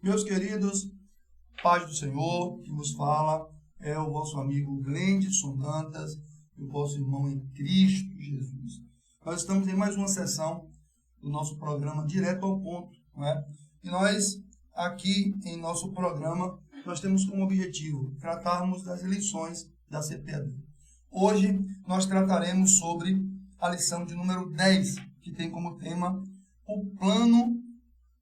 Meus queridos, paz do Senhor, que vos fala é o vosso amigo Glendson Dantas, o vosso irmão em Cristo Jesus. Nós estamos em mais uma sessão do nosso programa Direto ao Ponto, não é? E nós, aqui em nosso programa, nós temos como objetivo tratarmos das lições da CPAD. Hoje, nós trataremos sobre a lição de número 10, que tem como tema o plano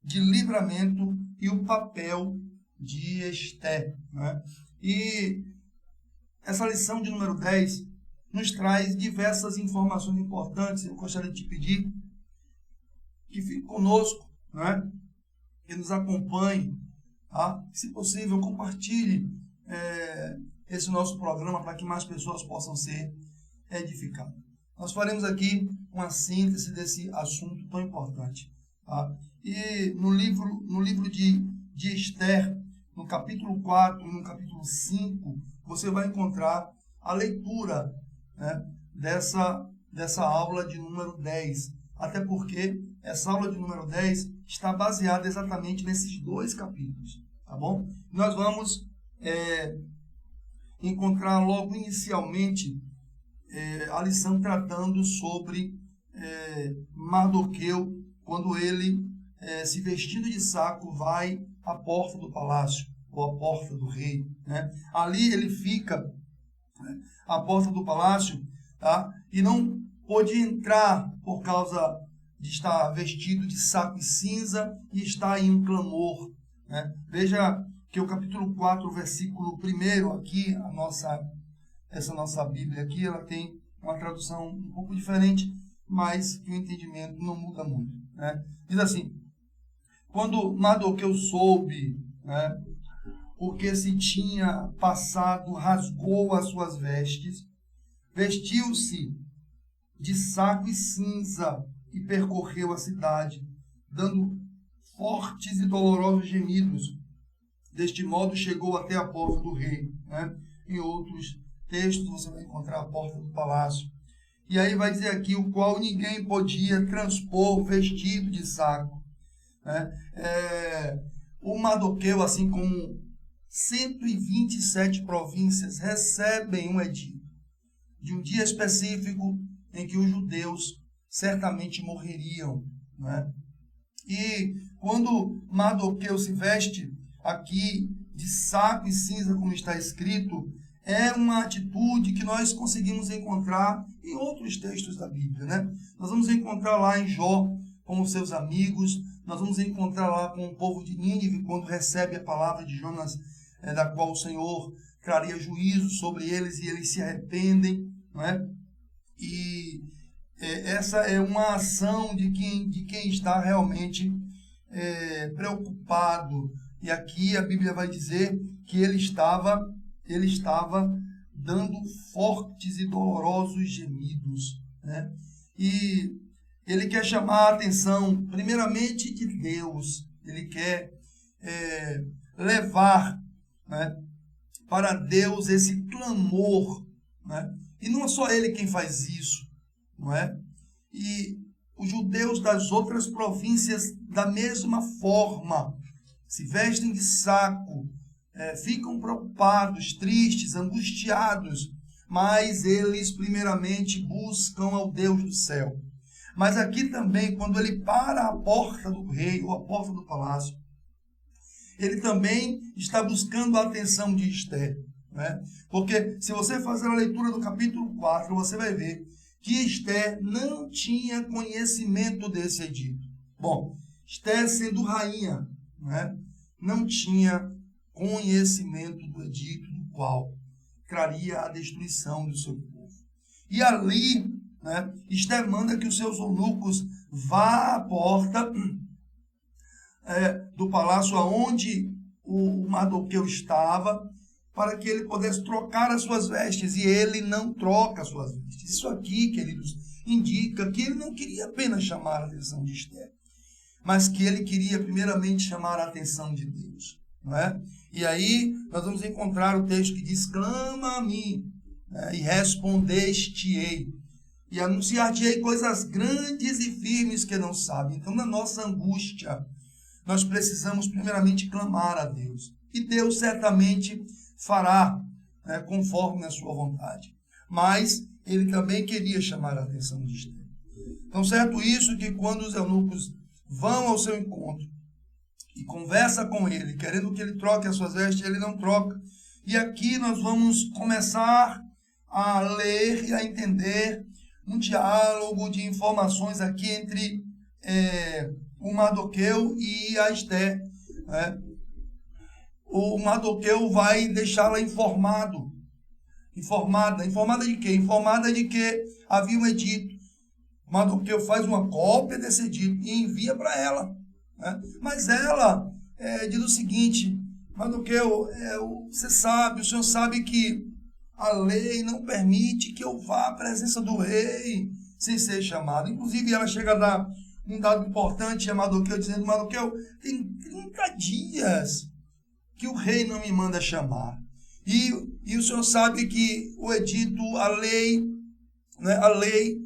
de livramento e o papel de Esther, né? E essa lição de número 10 nos traz diversas informações importantes. Eu gostaria de te pedir que fique conosco, né? Que nos acompanhe, tá? Se possível, compartilhe esse nosso programa para que mais pessoas possam ser edificadas. Nós faremos aqui uma síntese desse assunto tão importante, tá? E no livro de Esther, no capítulo 4 e no capítulo 5, você vai encontrar a leitura, né, dessa aula de número 10. Até porque essa aula de número 10 está baseada exatamente nesses dois capítulos, tá bom? Nós vamos encontrar logo inicialmente a lição tratando sobre Mardoqueu, quando ele, se vestindo de saco, vai à porta do palácio, ou à porta do rei, né? Ali ele fica, né, à porta do palácio, tá? E não pôde entrar por causa de estar vestido de saco e cinza e estar em um clamor, né? Veja que o capítulo 4, versículo 1 aqui, essa nossa Bíblia aqui, ela tem uma tradução um pouco diferente, mas que o entendimento não muda muito, né? Diz assim: quando Mardoqueu soube, né, o que se tinha passado, rasgou as suas vestes, vestiu-se de saco e cinza e percorreu a cidade, dando fortes e dolorosos gemidos. Deste modo chegou até a porta do rei, né? Em outros textos você vai encontrar a porta do palácio. E aí vai dizer aqui: o qual ninguém podia transpor vestido de saco, né? O Mardoqueu, assim como 127 províncias, recebem um edito de um dia específico em que os judeus certamente morreriam, né? E quando Mardoqueu se veste aqui de saco e cinza, como está escrito, é uma atitude que nós conseguimos encontrar em outros textos da Bíblia, né? Nós vamos encontrar lá em Jó com os seus amigos, nós vamos encontrar lá com o povo de Nínive, quando recebe a palavra de Jonas, da qual o Senhor traria juízo sobre eles e eles se arrependem, não é? E essa é uma ação de quem está realmente preocupado. E aqui a Bíblia vai dizer que ele estava dando fortes e dolorosos gemidos, né? E ele quer chamar a atenção, primeiramente, de Deus. Ele quer levar, né, para Deus esse clamor, né? E não é só ele quem faz isso, não é? E os judeus das outras províncias, da mesma forma, se vestem de saco, ficam preocupados, tristes, angustiados, mas eles primeiramente buscam ao Deus do céu. Mas aqui também, quando ele para a porta do rei ou a porta do palácio, ele também está buscando a atenção de Esther, né? Porque se você fazer a leitura do capítulo 4, você vai ver que Esther não tinha conhecimento desse edito. Bom, Esther, sendo rainha, né, não tinha conhecimento do edito do qual traria a destruição do seu povo. E ali, né, Esther manda que os seus eunucos vá à porta do palácio aonde o Mardoqueu estava, para que ele pudesse trocar as suas vestes, e ele não troca as suas vestes. Isso aqui, queridos, indica que ele não queria apenas chamar a atenção de Esther, mas que ele queria primeiramente chamar a atenção de Deus, não é? E aí nós vamos encontrar o texto que diz: clama a mim, né, e respondeste-ei, e anunciar-te-ei coisas grandes e firmes que não sabem. Então, na nossa angústia, nós precisamos primeiramente clamar a Deus. E Deus certamente fará, né, conforme a sua vontade. Mas ele também queria chamar a atenção de Esther. Então, certo isso que quando os eunucos vão ao seu encontro e conversa com ele, querendo que ele troque as suas vestes, ele não troca. E aqui nós vamos começar a ler e a entender um diálogo de informações aqui entre o Mardoqueu e a Esther. Né? O Mardoqueu vai deixá-la informada de quê? Informada de que havia um edito. Mardoqueu faz uma cópia desse edito e envia para ela. Né? Mas ela diz o seguinte: Mardoqueu, você sabe, o senhor sabe que a lei não permite que eu vá à presença do rei sem ser chamado. Inclusive, ela chega a dar um dado importante a Mardoqueu, dizendo: Mardoqueu, tem 30 dias que o rei não me manda chamar. E o senhor sabe que o edito, a lei, né, a lei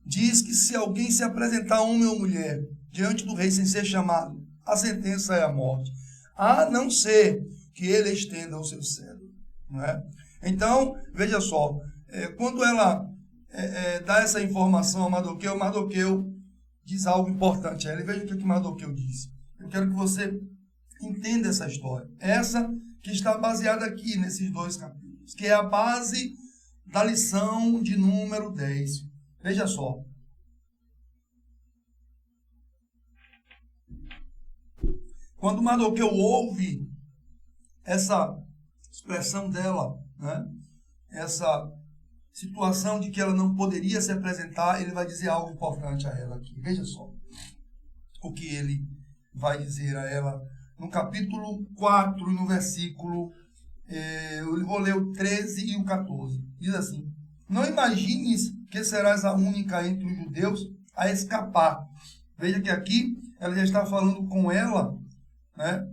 diz que se alguém se apresentar, homem ou mulher, diante do rei sem ser chamado, a sentença é a morte, a não ser que ele estenda o seu cetro. Não é? Então, veja só, quando ela dá essa informação a Mardoqueu, Mardoqueu diz algo importante a ela. E veja o que Mardoqueu diz. Eu quero que você entenda essa história. Essa que está baseada aqui nesses 2 capítulos, que é a base da lição de número 10. Veja só. Quando Mardoqueu ouve essa expressão dela, né, essa situação de que ela não poderia se apresentar, ele vai dizer algo importante a ela aqui. Veja só o que ele vai dizer a ela no capítulo 4, no versículo, eu vou ler o 13 e o 14. Diz assim: não imagines que serás a única entre os judeus a escapar. Veja que aqui ela já está falando com ela, né,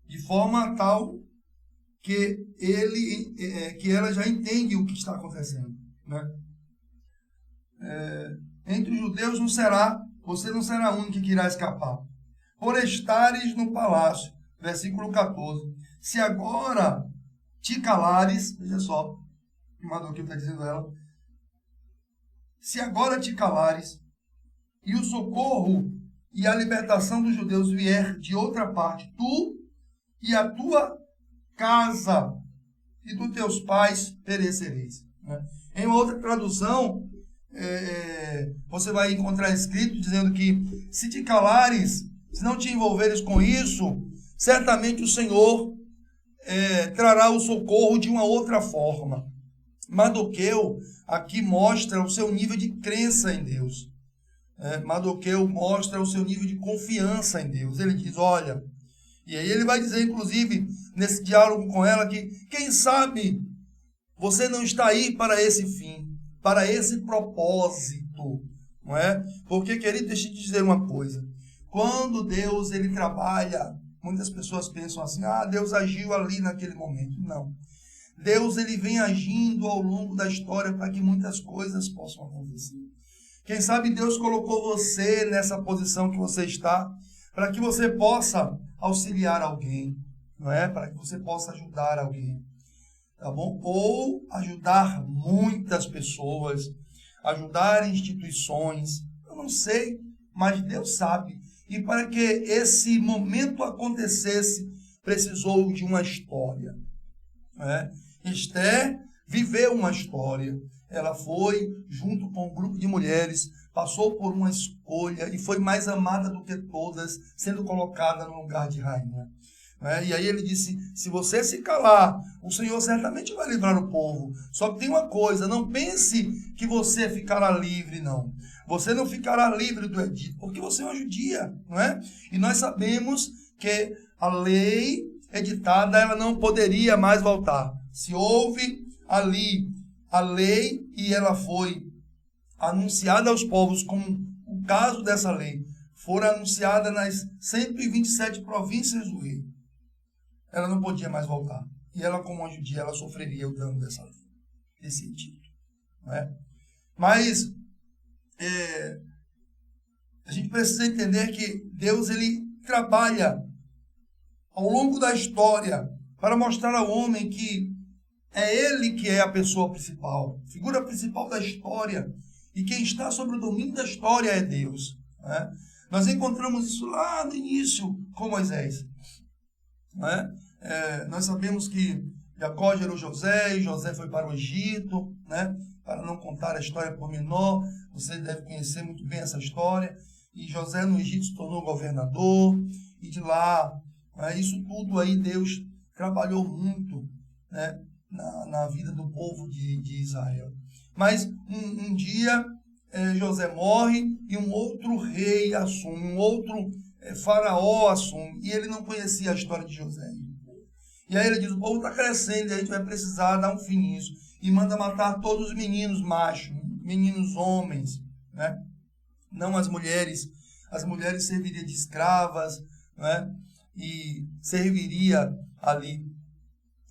de forma tal que ela já entende o que está acontecendo. Né? Entre os judeus você não será a única que irá escapar. Por estares no palácio, versículo 14. Se agora te calares, veja só, o que Mardoqueu está dizendo a ela. Se agora te calares, e o socorro e a libertação dos judeus vier de outra parte, tu e a tua casa e dos teus pais perecereis. Né? Em outra tradução, você vai encontrar escrito dizendo que se te calares, se não te envolveres com isso, certamente o Senhor trará o socorro de uma outra forma. Mardoqueu aqui mostra o seu nível de crença em Deus. Mardoqueu mostra o seu nível de confiança em Deus. Ele diz, olha, e aí ele vai dizer, inclusive, nesse diálogo com ela, que quem sabe você não está aí para esse fim, para esse propósito, não é? Porque, querido, deixa eu te dizer uma coisa. Quando Deus ele trabalha, muitas pessoas pensam assim, Deus agiu ali naquele momento. Não. Deus ele vem agindo ao longo da história para que muitas coisas possam acontecer. Quem sabe Deus colocou você nessa posição que você está, para que você possa auxiliar alguém, não é? Para que você possa ajudar alguém, tá bom? Ou ajudar muitas pessoas, ajudar instituições, eu não sei, mas Deus sabe. E para que esse momento acontecesse, precisou de uma história, não é? Esther viveu uma história. Ela foi, junto com um grupo de mulheres, passou por uma escolha e foi mais amada do que todas, sendo colocada no lugar de rainha. E aí ele disse, se você se calar, o Senhor certamente vai livrar o povo. Só que tem uma coisa, não pense que você ficará livre, não. Você não ficará livre do edito, porque você é uma judia, não é? E nós sabemos que a lei editada, ela não poderia mais voltar. Se houve ali a lei e ela foi anunciada aos povos, como o caso dessa lei, for anunciada nas 127 províncias do rei, ela não podia mais voltar. E ela, como uma judia, ela sofreria o dano dessa lei, desse edito. Não é? Mas a gente precisa entender que Deus ele trabalha ao longo da história, para mostrar ao homem que é ele que é a pessoa principal, figura principal da história, e quem está sobre o domínio da história é Deus. Né? Nós encontramos isso lá no início com Moisés. Né? Nós sabemos que Jacó gerou José, e José foi para o Egito, né? Para não contar a história por menor, você deve conhecer muito bem essa história. E José no Egito se tornou governador, e de lá, isso tudo aí Deus trabalhou muito, né? Na vida do povo de Israel. Mas um dia José morre e um outro rei assume, um outro faraó assume, e ele não conhecia a história de José. E aí ele diz, o povo está crescendo e a gente vai precisar dar um fim nisso. E manda matar todos os meninos machos, meninos homens, né? Não as mulheres. As mulheres serviriam de escravas, né? E serviria ali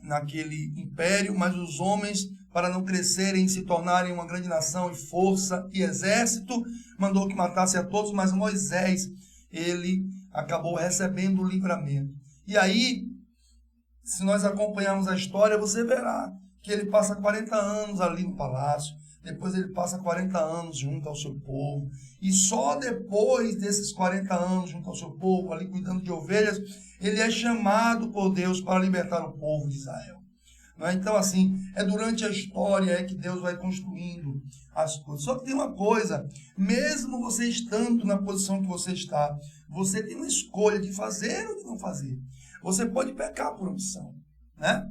naquele império, mas os homens, para não crescerem e se tornarem uma grande nação e força e exército, mandou que matasse a todos, mas Moisés, ele acabou recebendo o livramento. E aí, se nós acompanharmos a história, você verá que ele passa 40 anos ali no palácio, depois ele passa 40 anos junto ao seu povo, e só depois desses 40 anos junto ao seu povo, ali cuidando de ovelhas, ele é chamado por Deus para libertar o povo de Israel. Então, assim, é durante a história que Deus vai construindo as coisas. Só que tem uma coisa, mesmo você estando na posição que você está, você tem uma escolha de fazer ou de não fazer. Você pode pecar por omissão, né?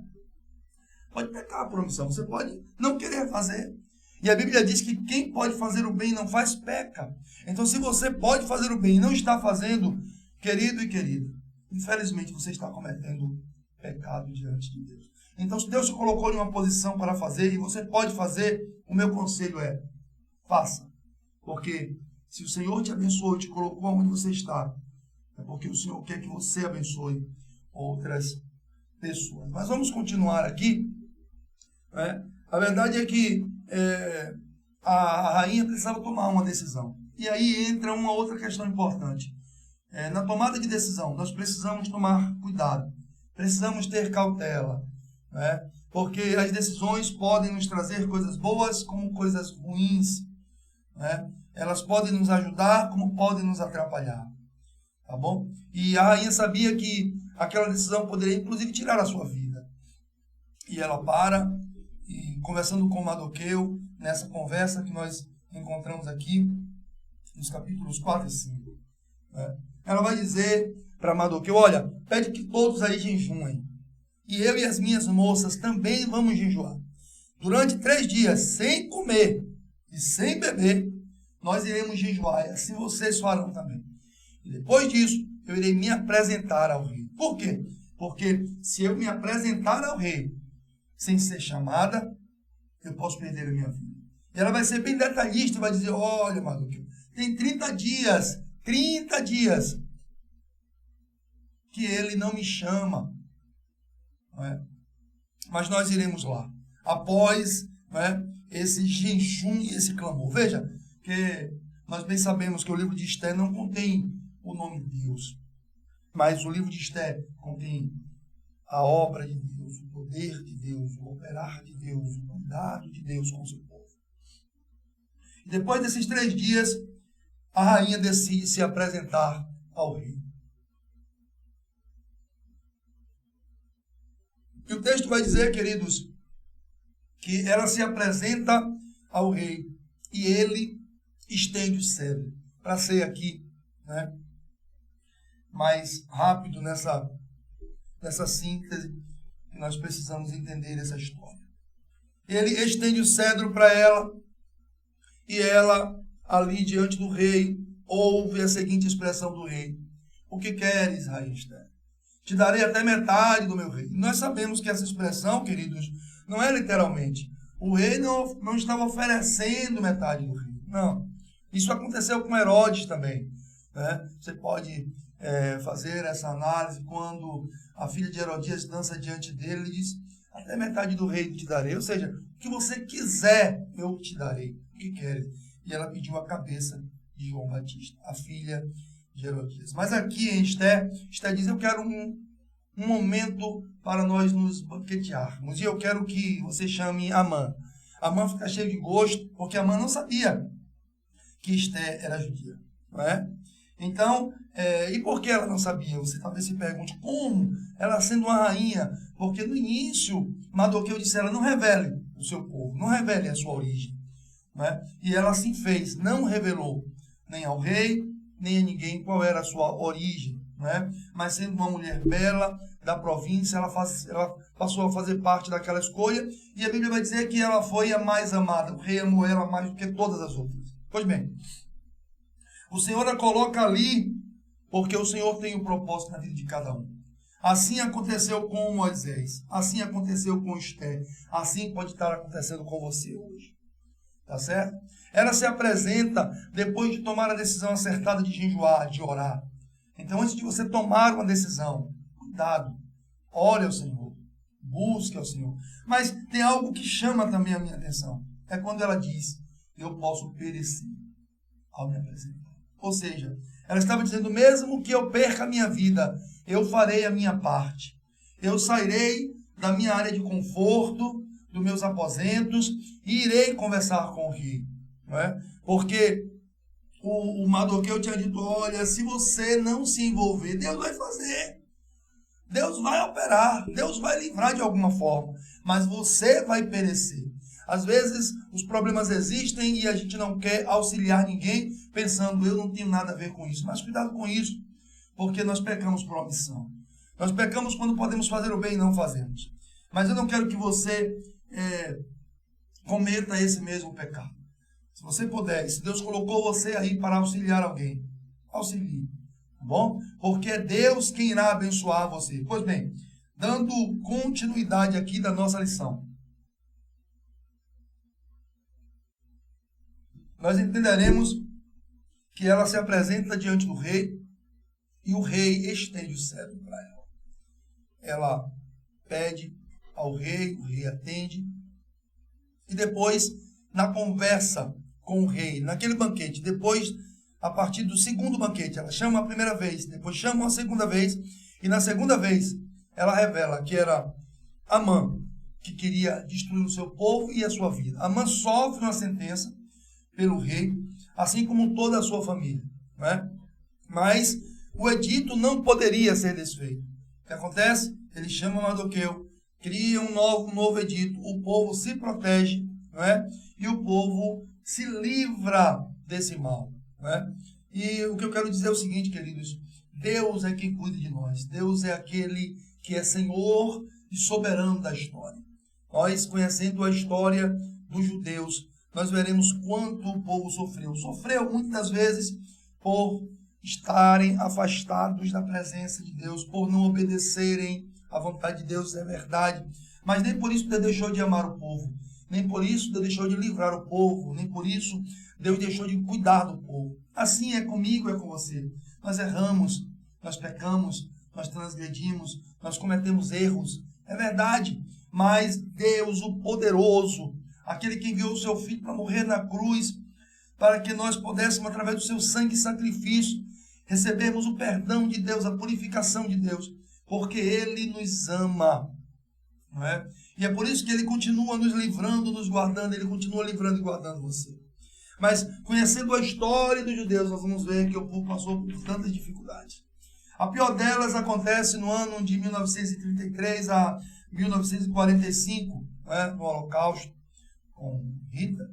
Pode pecar por omissão, você pode não querer fazer. E a Bíblia diz que quem pode fazer o bem e não faz, peca. Então, se você pode fazer o bem e não está fazendo, querido e querida, infelizmente você está cometendo pecado diante de Deus. Então, se Deus te colocou em uma posição para fazer e você pode fazer, o meu conselho é, faça. Porque se o Senhor te abençoou e te colocou onde você está, é porque o Senhor quer que você abençoe outras pessoas. Mas vamos continuar aqui. A verdade é que a rainha precisava tomar uma decisão. E aí entra uma outra questão importante. Na tomada de decisão, nós precisamos tomar cuidado. Precisamos ter cautela. Porque as decisões podem nos trazer coisas boas como coisas ruins. Elas podem nos ajudar como podem nos atrapalhar. Tá bom? E a rainha sabia que aquela decisão poderia inclusive tirar a sua vida. E ela para, e conversando com Mardoqueu, nessa conversa que nós encontramos aqui, nos capítulos 4 e 5. Ela vai dizer para Mardoqueu, olha, pede que todos aí jejuem. E eu e as minhas moças também vamos jejuar. Durante 3 dias, sem comer e sem beber, nós iremos jejuar. E assim vocês farão também. E depois disso, eu irei me apresentar ao rei. Por quê? Porque se eu me apresentar ao rei sem ser chamada, eu posso perder a minha vida. E ela vai ser bem detalhista e vai dizer, olha, Mardoqueu, tem 30 dias que ele não me chama. Mas nós iremos lá. Após esse jejum e esse clamor. Veja, que nós bem sabemos que o livro de Esther não contém o nome de Deus. Mas o livro de Esther contém a obra de Deus, o poder de Deus, o operar de Deus, o cuidado de Deus com o seu povo. E depois desses 3 dias, a rainha decide se apresentar ao rei. E o texto vai dizer, queridos, que ela se apresenta ao rei e ele estende o cetro. Para ser aqui, mais rápido nessa síntese, que nós precisamos entender essa história. Ele estende o cetro para ela e ela, ali diante do rei, ouve a seguinte expressão do rei: o que queres, rainha Esther? Te darei até metade do meu reino. Nós sabemos que essa expressão, queridos, não é literalmente. O rei não estava oferecendo metade do reino. Não. Isso aconteceu com Herodes também. Você pode fazer essa análise quando a filha de Herodias dança diante dele e diz, até metade do reino te darei. Ou seja, o que você quiser, eu te darei. O que queres? E ela pediu a cabeça de João Batista, a filha de Herodias. Mas aqui em Esther diz, eu quero um momento para nós nos banquetearmos. E eu quero que você chame Amã. Amã fica cheio de gosto, porque Amã não sabia que Esther era judia, não é? Então, e por que ela não sabia? Você talvez se pergunte, como? Ela sendo uma rainha, porque no início, Mardoqueu disse a ela, não revele o seu povo, não revele a sua origem, não é? E ela assim fez, não revelou nem ao rei, nem a ninguém qual era a sua origem, não é? Mas sendo uma mulher bela, da província, ela passou a fazer parte daquela escolha, e a Bíblia vai dizer que ela foi a mais amada, o rei amou ela mais do que todas as outras. Pois bem, o Senhor a coloca ali, porque o Senhor tem um propósito na vida de cada um. Assim aconteceu com Moisés, assim aconteceu com Esther, assim pode estar acontecendo com você hoje. Tá certo? Ela se apresenta depois de tomar a decisão acertada de jejuar, de orar. Então, antes de você tomar uma decisão, cuidado, ore ao Senhor, busque ao Senhor. Mas tem algo que chama também a minha atenção. É quando ela diz, eu posso perecer ao me apresentar. Ou seja, ela estava dizendo, mesmo que eu perca a minha vida, eu farei a minha parte. Eu sairei da minha área de conforto, dos meus aposentos, e irei conversar com o rei. Não é? Porque o Mardoqueu tinha dito, olha, se você não se envolver, Deus vai fazer. Deus vai operar, Deus vai livrar de alguma forma, mas você vai perecer. Às vezes os problemas existem e a gente não quer auxiliar ninguém, pensando, eu não tenho nada a ver com isso. Mas cuidado com isso, porque nós pecamos por omissão. Nós pecamos quando podemos fazer o bem e não fazemos. Mas eu não quero que você cometa esse mesmo pecado. Se você puder, se Deus colocou você aí para auxiliar alguém, auxilie. Tá bom? Porque é Deus quem irá abençoar você. Pois bem, dando continuidade aqui da nossa lição. Nós entenderemos que ela se apresenta diante do rei e o rei estende o cetro para ela. Ela pede ao rei, o rei atende. E depois, na conversa com o rei, naquele banquete, depois, a partir do segundo banquete, ela chama a primeira vez, depois chama a segunda vez, e na segunda vez, ela revela que era Amã, que queria destruir o seu povo e a sua vida. Amã sofre uma sentença pelo rei, assim como toda a sua família, né? Mas o edito não poderia ser desfeito. O que acontece? Ele chama Mardoqueu, cria um novo edito, o povo se protege, não é? E o povo se livra desse mal, não é? E o que eu quero dizer é o seguinte, queridos, Deus é quem cuida de nós, Deus é aquele que é Senhor e soberano da história. Nós, conhecendo a história dos judeus, nós veremos quanto o povo sofreu. Sofreu muitas vezes por estarem afastados da presença de Deus, por não obedecerem à vontade de Deus, é verdade. Mas nem por isso Deus deixou de amar o povo. Nem por isso Deus deixou de livrar o povo. Nem por isso Deus deixou de cuidar do povo. Assim é comigo, é com você. Nós erramos, nós pecamos, nós transgredimos, nós cometemos erros. É verdade. Mas Deus, o poderoso, aquele que enviou o seu Filho para morrer na cruz, para que nós pudéssemos, através do seu sangue e sacrifício, recebermos o perdão de Deus, a purificação de Deus, porque Ele nos ama. Não é? E é por isso que Ele continua nos livrando, nos guardando, Ele continua livrando e guardando você. Mas, conhecendo a história dos judeus, nós vamos ver que o povo passou por tantas dificuldades. A pior delas acontece no ano de 1933 a 1945, né, no Holocausto, com Hitler.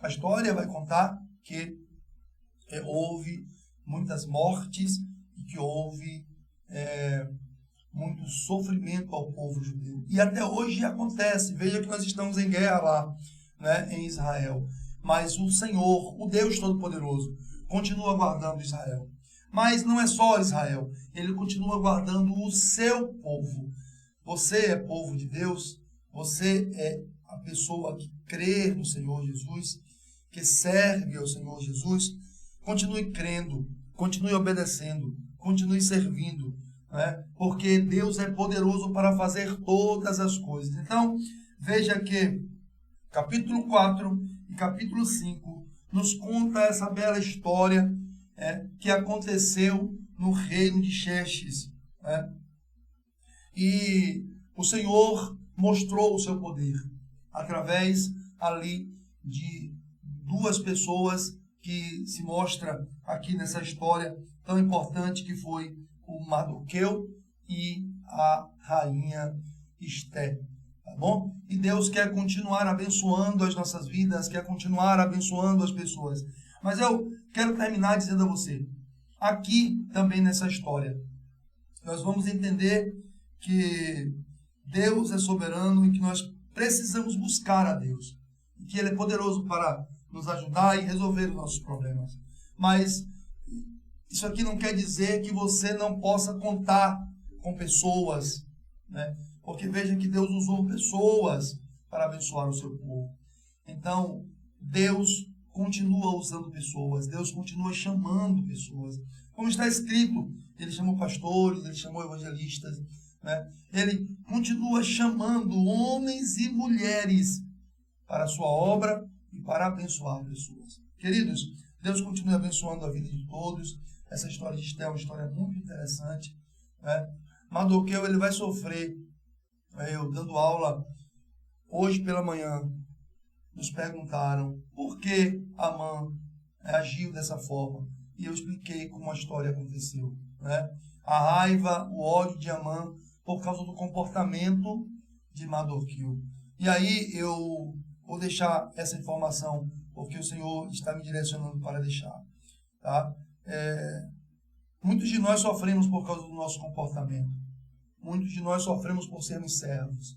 A história vai contar que houve muitas mortes e que houve muito sofrimento ao povo judeu. E até hoje acontece. Veja que nós estamos em guerra lá, né, em Israel. Mas o Senhor, o Deus Todo-Poderoso, continua guardando Israel. Mas não é só Israel. Ele continua guardando o seu povo. Você é povo de Deus. Você é a pessoa que crê no Senhor Jesus, que serve ao Senhor Jesus. Continue crendo, continue obedecendo, continue servindo, né? Porque Deus é poderoso para fazer todas as coisas. Então, veja que capítulo 4 e capítulo 5 nos conta essa bela história que aconteceu no reino de Xerxes, né? E o Senhor mostrou o seu poder através ali de duas pessoas que se mostra aqui nessa história tão importante, que foi o Mardoqueu e a rainha Esté. Tá bom? E Deus quer continuar abençoando as nossas vidas, quer continuar abençoando as pessoas. Mas eu quero terminar dizendo a você, aqui também nessa história, nós vamos entender que Deus é soberano e que nós precisamos buscar a Deus. E que Ele é poderoso para nos ajudar e resolver os nossos problemas. Mas isso aqui não quer dizer que você não possa contar com pessoas, né? Porque veja que Deus usou pessoas para abençoar o seu povo. Então, Deus continua usando pessoas, Deus continua chamando pessoas. Como está escrito, Ele chamou pastores, Ele chamou evangelistas, né? Ele continua chamando homens e mulheres para a sua obra e para abençoar pessoas. Queridos, Deus continua abençoando a vida de todos. Essa história de Esté é uma história muito interessante, né? Mardoqueu, ele vai sofrer. Eu dando aula hoje pela manhã, nos perguntaram por que Amã agiu dessa forma. E eu expliquei como a história aconteceu, né? A raiva, o ódio de Amã por causa do comportamento de Mardoqueu. E aí eu vou deixar essa informação, porque o Senhor está me direcionando para deixar. Tá? Muitos de nós sofremos por causa do nosso comportamento. Muitos de nós sofremos por sermos servos.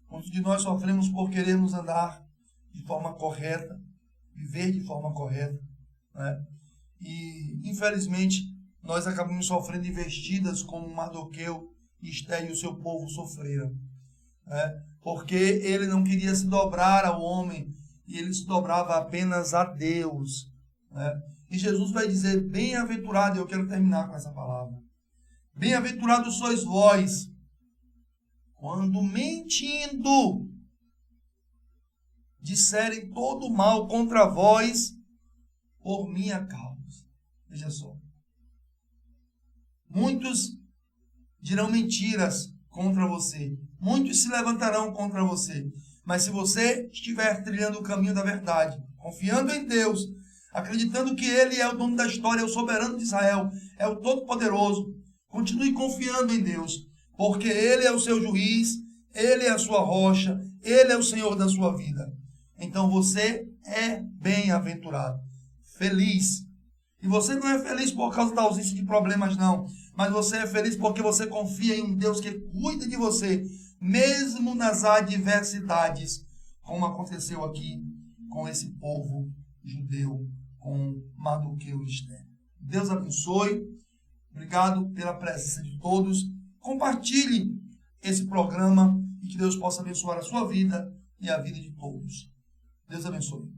Muitos de nós sofremos por querermos andar de forma correta, viver de forma correta, né? E, infelizmente, nós acabamos sofrendo investidas como Mardoqueu, Esté e o seu povo sofreram, né? Porque ele não queria se dobrar ao homem, e ele se dobrava apenas a Deus, né? E Jesus vai dizer, bem-aventurado, e eu quero terminar com essa palavra, bem-aventurados sois vós, quando mentindo disserem todo mal contra vós por minha causa. Veja só. Muitos dirão mentiras contra você. Muitos se levantarão contra você. Mas se você estiver trilhando o caminho da verdade, confiando em Deus, acreditando que Ele é o dono da história, é o soberano de Israel, é o Todo-Poderoso, continue confiando em Deus, porque Ele é o seu juiz, Ele é a sua rocha, Ele é o Senhor da sua vida. Então você é bem-aventurado, feliz. E você não é feliz por causa da ausência de problemas, não. Mas você é feliz porque você confia em um Deus que cuida de você, mesmo nas adversidades, como aconteceu aqui com esse povo judeu, com Mardoqueu e Esté. Deus abençoe. Obrigado pela presença de todos. Compartilhe esse programa e que Deus possa abençoar a sua vida e a vida de todos. Deus abençoe.